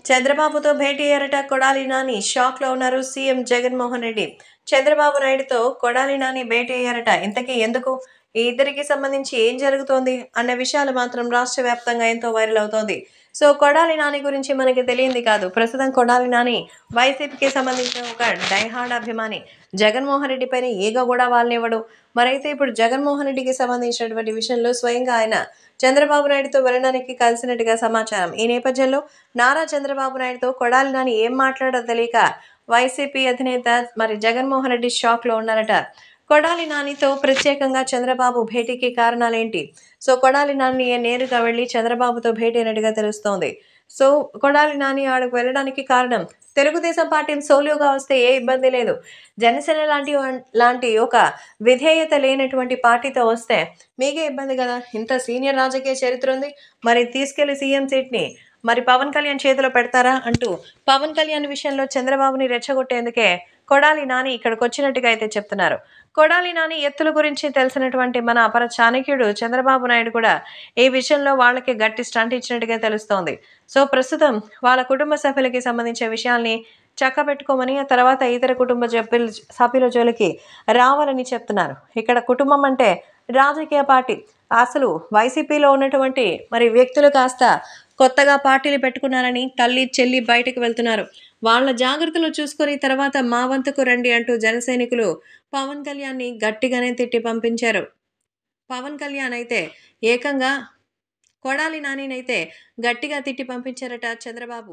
చంద్రబాబుతో భేటీ అయ్యారట కొడాలి నాని. షాక్‌లో ఉన్నారు సీఎం జగన్మోహన్ రెడ్డి. చంద్రబాబు నాయుడుతో కొడాలి నాని భేటీ అయ్యారట. ఇంతకీ ఎందుకు? ఈ ఇద్దరికి సంబంధించి ఏం జరుగుతోంది? అన్న విషయాలు మాత్రం రాష్ట్ర వ్యాప్తంగా ఎంతో వైరల్ అవుతోంది. సో, కొడాలి నాని గురించి మనకి తెలియంది కాదు. ప్రస్తుతం కొడాలి నాని వైసీపీకి సంబంధించిన ఒక డై హార్డ్ అభిమాని. జగన్మోహన్ రెడ్డి పైన ఈగ కూడా వాళ్ళనివ్వడు. మరైతే ఇప్పుడు జగన్మోహన్ రెడ్డికి సంబంధించినటువంటి విషయంలో స్వయంగా ఆయన చంద్రబాబు నాయుడుతో వెళ్ళడానికి కలిసినట్టుగా సమాచారం. ఈ నేపథ్యంలో నారా చంద్రబాబు నాయుడుతో కొడాలి నాని ఏం మాట్లాడో తెలియక వైసీపీ అధినేత మరి జగన్మోహన్ రెడ్డి షాక్‌లో ఉన్నారట. కొడాలి నానితో ప్రత్యేకంగా చంద్రబాబు భేటీకి కారణాలేంటి? సో, కొడాలి నాని నేరుగా వెళ్లి చంద్రబాబుతో భేటీ అయినట్టుగా తెలుస్తోంది. సో, కొడాలి నాని ఆడకు వెళ్ళడానికి కారణం తెలుగుదేశం పార్టీ సోలోగా వస్తే ఏ ఇబ్బంది లేదు. జనసేన లాంటి ఒక విధేయత లేనటువంటి పార్టీతో వస్తే మీకే ఇబ్బంది గదా! ఇంత సీనియర్ రాజకీయ చరిత్ర ఉంది. మరి తీసుకెళ్లి సీఎం సీట్‌ని మరి పవన్ కళ్యాణ్ చేతిలో పెడతారా? అంటూ పవన్ కళ్యాణ్ విషయంలో చంద్రబాబుని రెచ్చగొట్టేందుకే కొడాలి నాని ఇక్కడికొచ్చినట్టుగా అయితే చెప్తున్నారు. కొడాలి నాని ఎత్తుల గురించి తెలిసినటువంటి మన అపర చాణక్యుడు చంద్రబాబు నాయుడు కూడా ఈ విషయంలో వాళ్ళకి గట్టి స్టంట్ ఇచ్చినట్టుగా తెలుస్తోంది. సో, ప్రస్తుతం వాళ్ళ కుటుంబ సభ్యులకి సంబంధించిన విషయాల్ని చక్కబెట్టుకోమని, ఆ తర్వాత ఇతర కుటుంబ సభ్యుల జోలికి రావాలని చెప్తున్నారు. ఇక్కడ కుటుంబం అంటే రాజకీయ పార్టీ. అసలు వైసీపీలో ఉన్నటువంటి మరి వ్యక్తులు కాస్త కొత్తగా పార్టీలు పెట్టుకున్నారని తల్లి, చెల్లి బయటకు వెళ్తున్నారు. వాళ్ళ జాగ్రత్తలు చూసుకొని తర్వాత మా వంతుకు రండి అంటూ జనసైనికులు పవన్ కళ్యాణ్‌ని గట్టిగానే తిట్టి పంపించారు. పవన్ కళ్యాణ్ అయితే ఏకంగా కొడాలి నానినైతే గట్టిగా తిట్టి పంపించారట చంద్రబాబు.